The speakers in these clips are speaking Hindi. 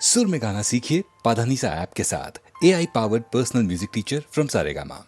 सुर में गाना सीखिए पाधानीसा ऐप के साथ। AI powered personal music teacher from Saregama.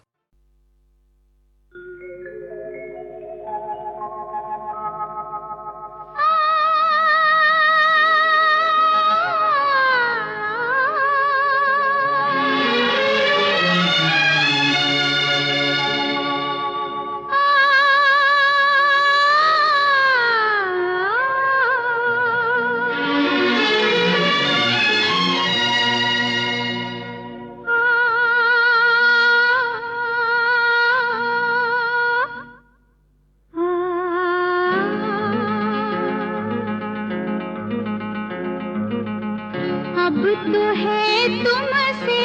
अब तो है तुमसे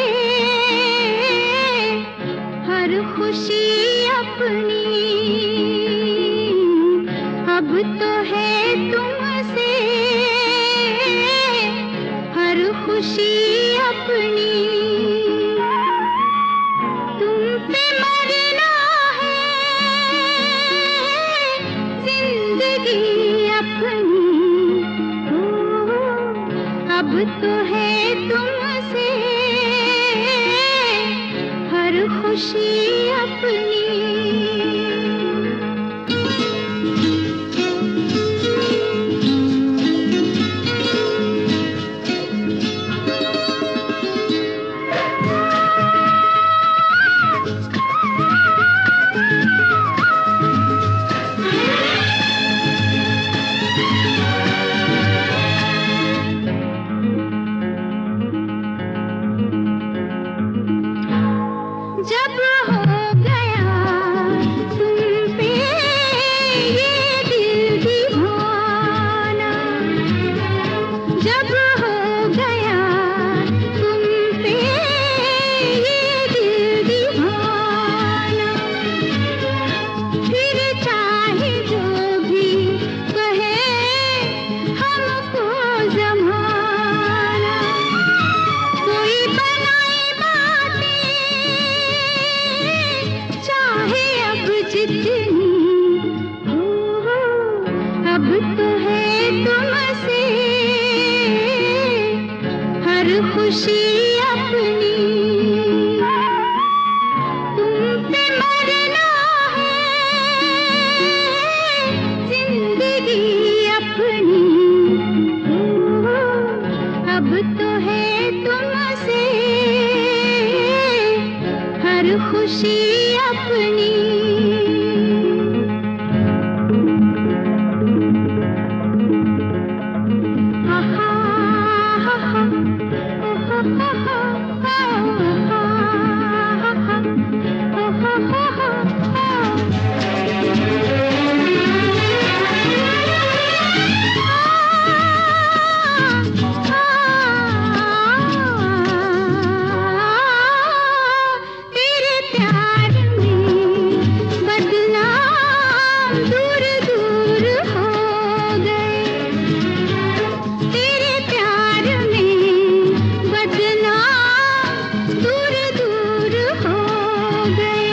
हर खुशी अपनी, अब तो है तुमसे हर खुशी अपनी। तुम पे मरना है जिंदगी अपनी, अब तो है तुमसे हर खुशी अपनी। जब हो गया तुम पे ये दिल दीवाना, जब हो गया तुम पे ये दिल दीवाना, फिर चाहे जो भी कहे हमको ज़माना, कोई बनाए बातें चाहे अब जितनी हो, अब तो है तुमसे हर खुशी अपनी। तुम पे मरना है जिंदगी अपनी, अब तो है तुमसे हर खुशी अपनी। आहा, आहा, तेरे प्यार में बदनाम दूर दूर हो गए, तेरे प्यार में बदनाम दूर दूर हो गए,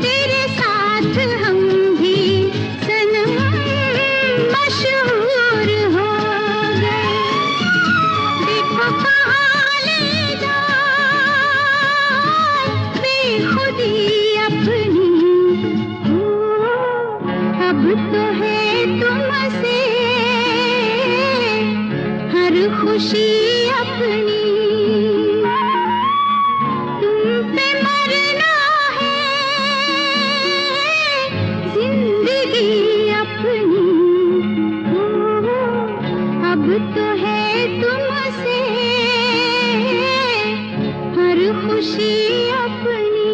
तेरे साथ हम भी सनम मशहूर हो गए। देखो कहाँ ले जाए बेखुदी अपनी, अब तो है तुमसे हर खुशी अपनी। तुम पे मरना है जिंदगी अपनी, अब तो है तुमसे हर खुशी अपनी।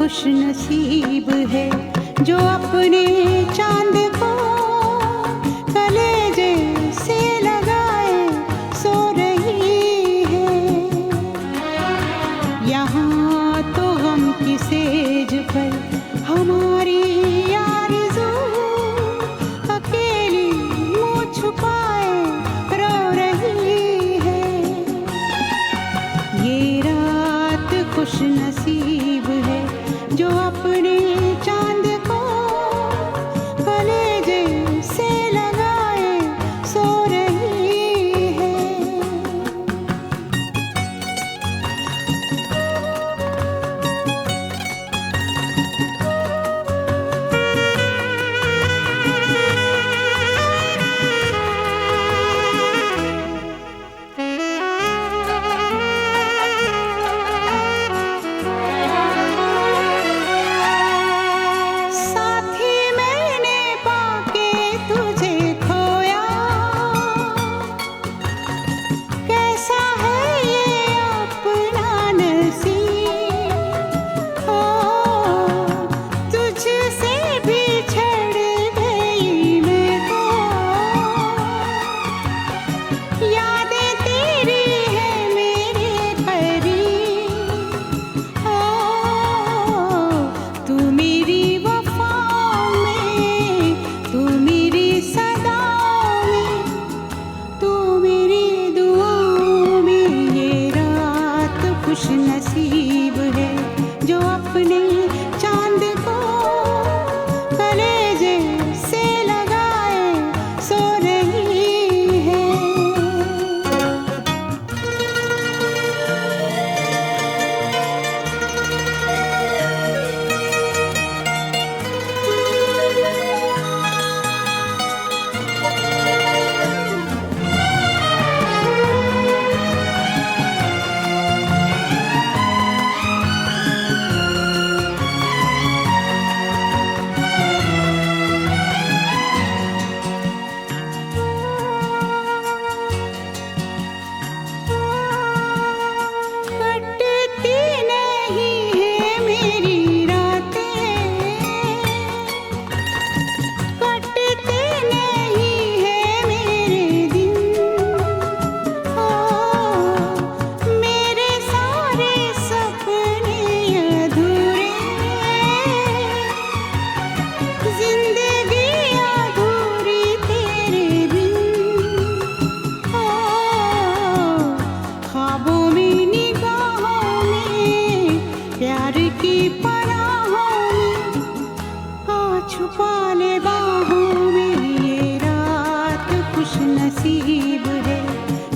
खुश नसीब है जो अपने चांद को कलेजे से लगाए सो रही है। यहाँ तो गम की सेज पर हमारी आरज़ू अकेली मुँह छुपाए रो रही है। ये रात खुश नसीब है जो अपने चांद को कलेजे से लगाए सो रही है। साथी मैंने पाके तुझे खोया, कैसा है ये अपना नसीब। हो तुझसे बिछड़ गई मैं तो, यादें तेरी है मेरे करीब। हो तू मेरी वफाओं में, तू मेरी सदाओं में, तू मेरी दुआओं में। ये रात खुश नसीब है जो अपने चांद को कलेजे से लगाए सो रही है। कटती नहीं है मेरी रातें, कटते नहीं है मेरे दिन। हो मेरे सारे सपने अधूरे, जिंदगी अधूरी तेरे बिन। हो ख्वाबों में, निगाहों में, प्यार की पनाहों में आ छुपा ले बाहों में। ये रात खुश नसीब है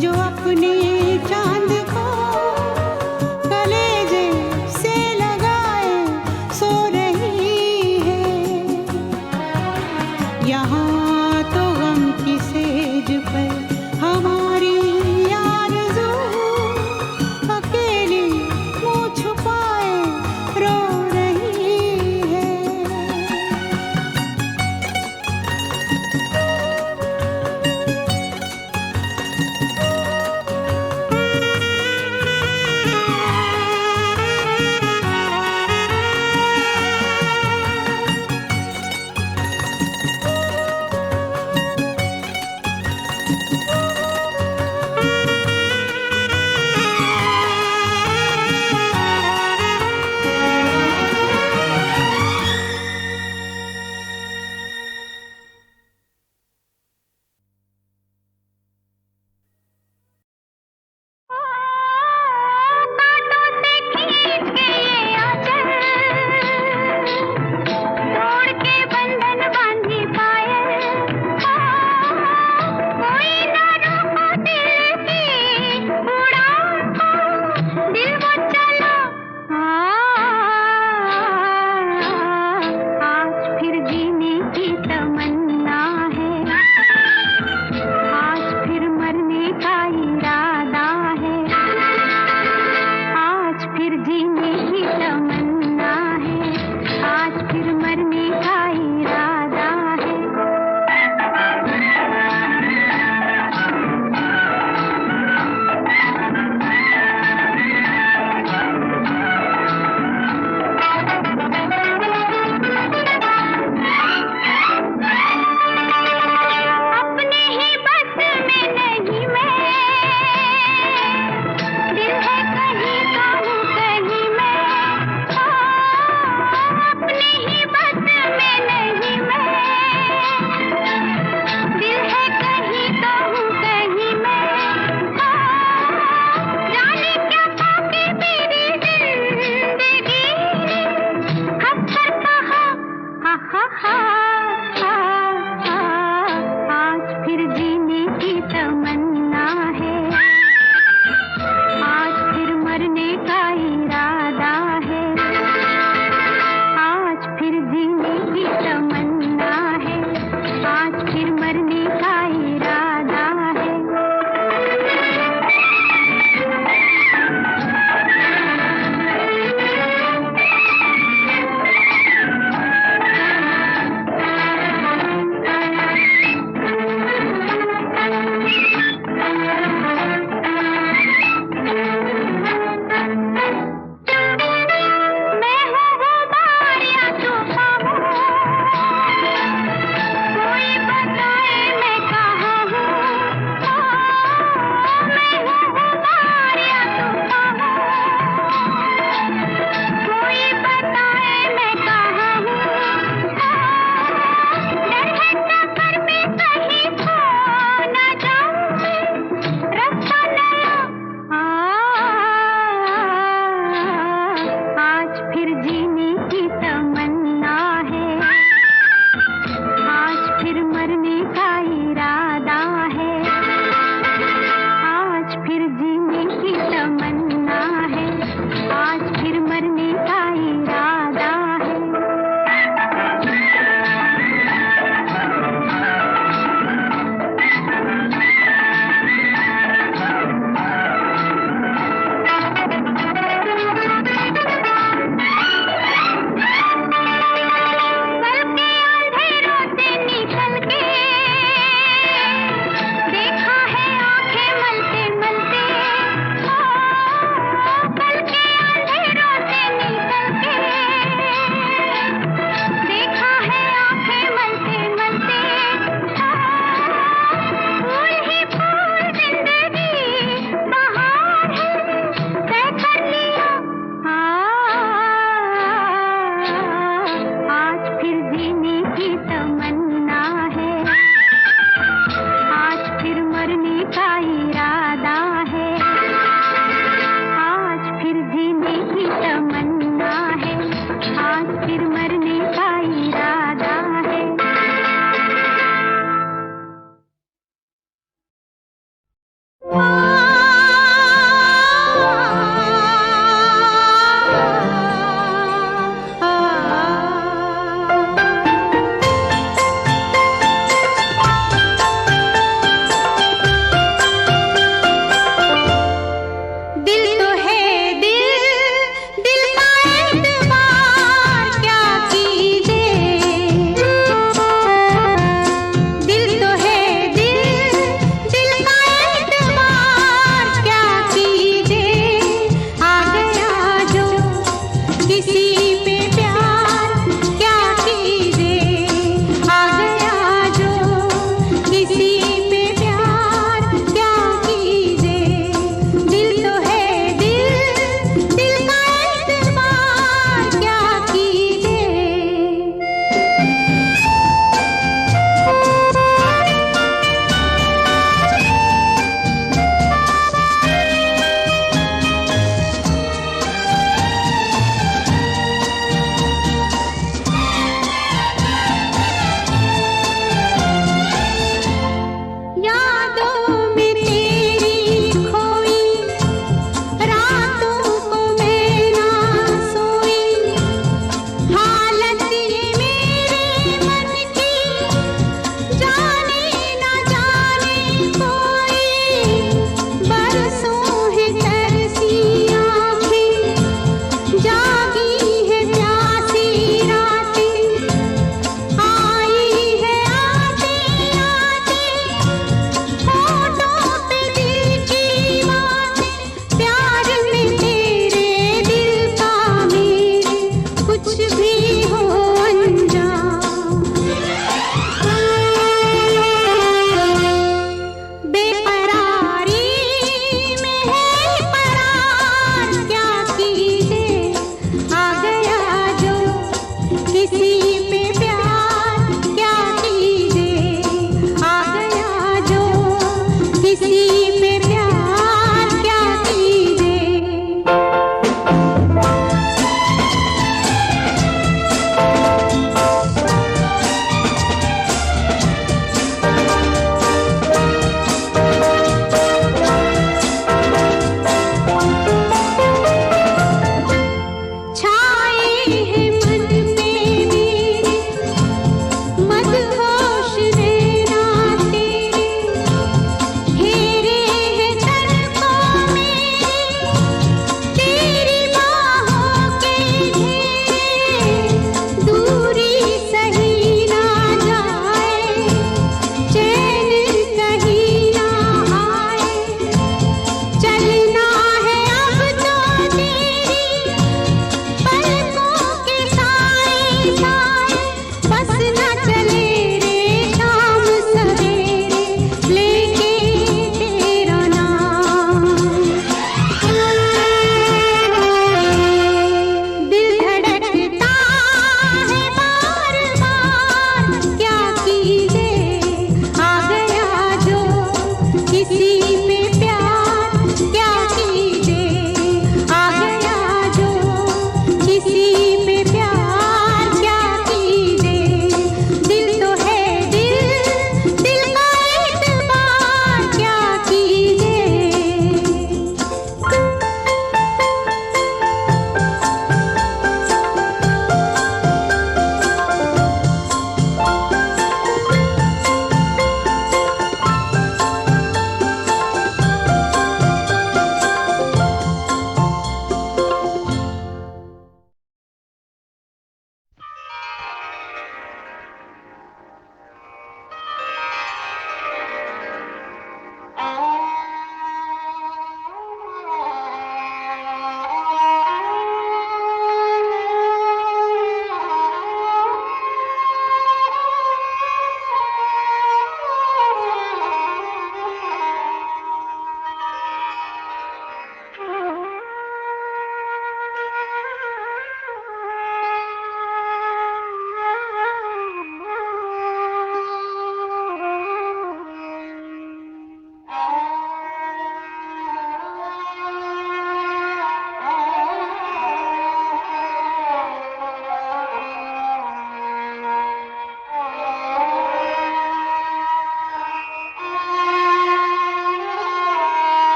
जो अपने चांद को कले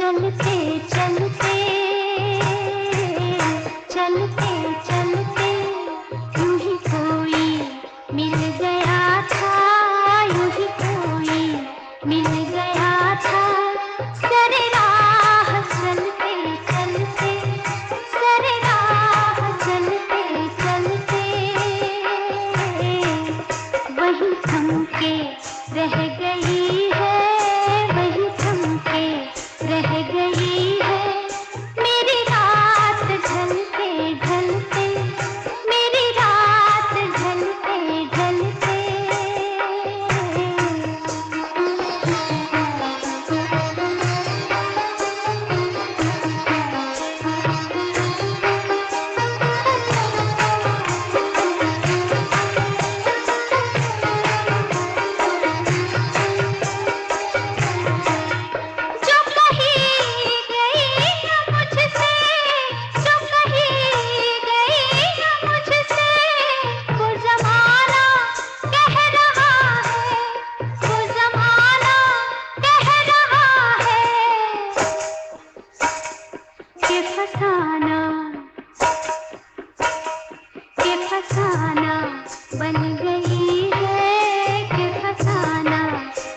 चलते चलते चलते चलते यूं ही कोई मिल गया था, यूं ही कोई मिल गया था। सरे राह चलते चलते, सरे राह चलते चलते वही थम के रह गई है, वही थम के रह गई है मेरी रात ढलते ढलते, मेरी रात ढलते ढलते। जो कहीं गई न मुझसे, जो कहीं गई न मुझसे, वो ज़माना कह रहा है, वो ज़माना कह रहा है कि फसाना, कि फसाना बन गई है, कि फसाना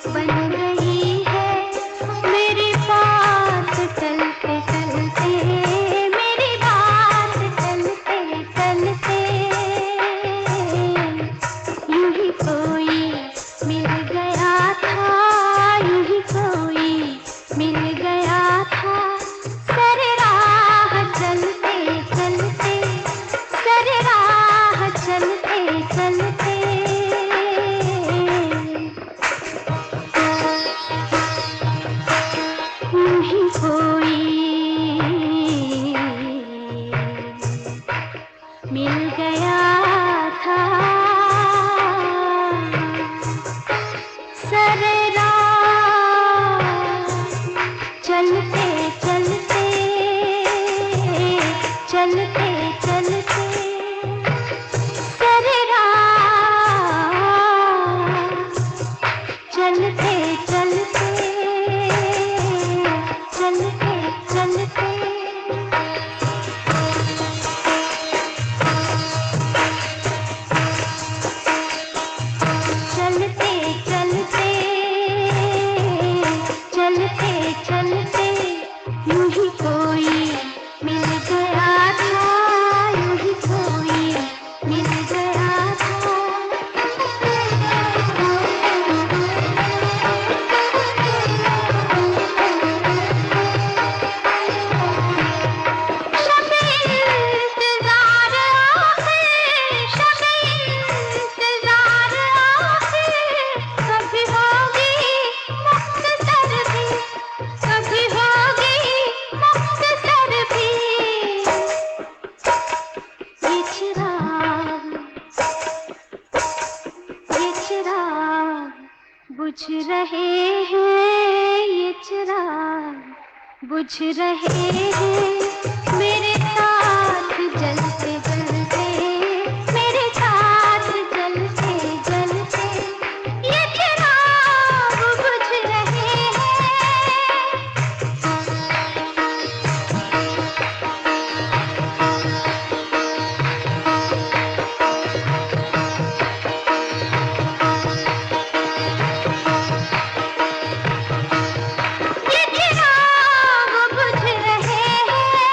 बन गई है मेरी बात चलते चलते, मेरी बात चलते चलते। यूं ही कोई मिल गया था, यूं ही कोई मिल गया था। सरे राह चलते चलते, सरे राह चलते चलते यूं ही कोई मिल गया था। सरे राह चलते चलते, चलते चलते सरे राह चलते चलते, चलते चलते। चलते चलते, चलते चलते यूं ही कोई मिल गया था, यूं ही कोई मिल गया था। शब-ए इंतज़ार आखिर, शब-ए इंतज़ार आखिर कभी होगी मुख्तसर भी, कभी होगी मुख्तसर भी। ये चिराग, ये चिराग बुझ रहे हैं, ये चिराग बुझ रहे हैं मेरे साथ जलते जलते, मेरे साथ जलते जलते। ये चिराग बुझ रहे हैं। ये चिराग बुझ रहे हैं,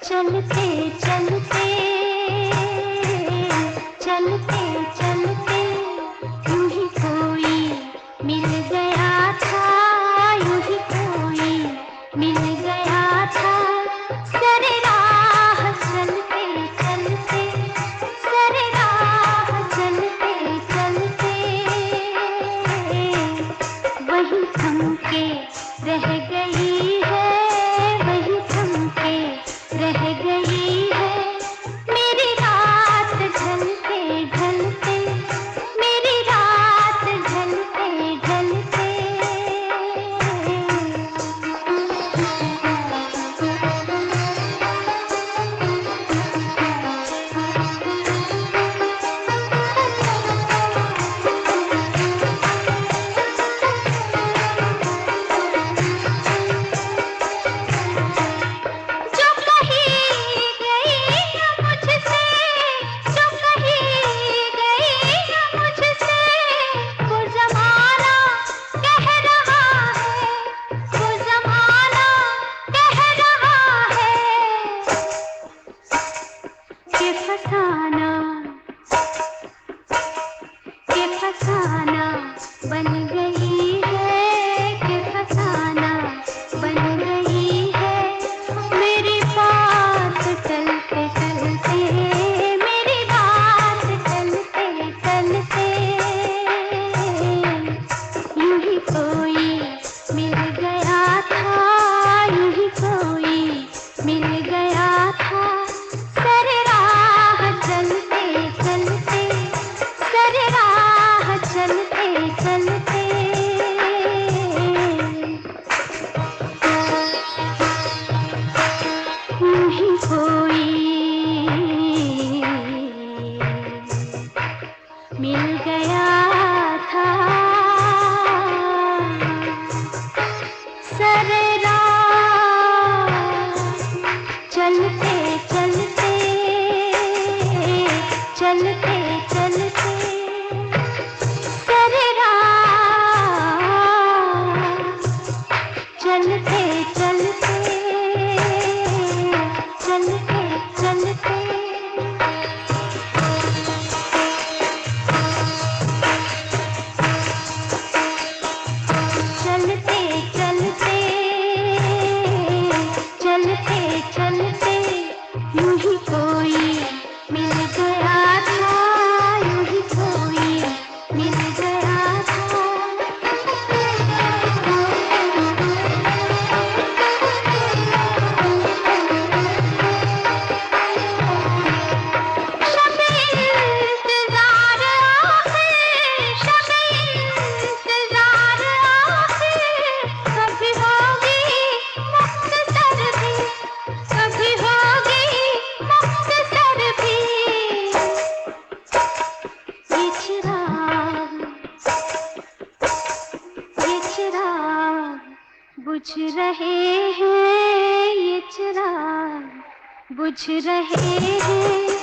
चलते चलते चलते चलते यूं ही कोई मिल गया था, यूं ही कोई मिल गया था। सरे राह चलते चलते, सरे राह चलते चलते वही थम के रह गई है, वही थम के रह गई है मेरी रात ढलते ढलते, मेरी रात ढलते ढलते। जो कहीं गई न मुझसे, जो कहीं गई न मुझसे, वो ज़माना कह रहा है, वो ज़माना कह रहा है कि फसाना, कि फसाना बन गई है, कि फसाना बन गई है मेरी बात चलते चलते, मेरी बात चलते चलते यूं ही कोई मिल गया था, यूं ही कोई मिल गया था। सरे राह चलते चलते, सरे राह चलते चलते यूं ही कोई मिल गया था। सरे राह चलते चलते, चलते चलते सरे राह चलते चलते, चलते चलते। चलते चलते, चलते चलते यूं ही कोई मिल गया था, यूं ही कोई मिल गया था। शब-ए इंतज़ार आखिर, शब-ए इंतज़ार आखिर कभी होगी मुख्तसर भी, कभी होगी मुख्तसर भी। ये चिराग, ये चिराग बुझ रहे हैं, ये चिराग बुझ रहे हैं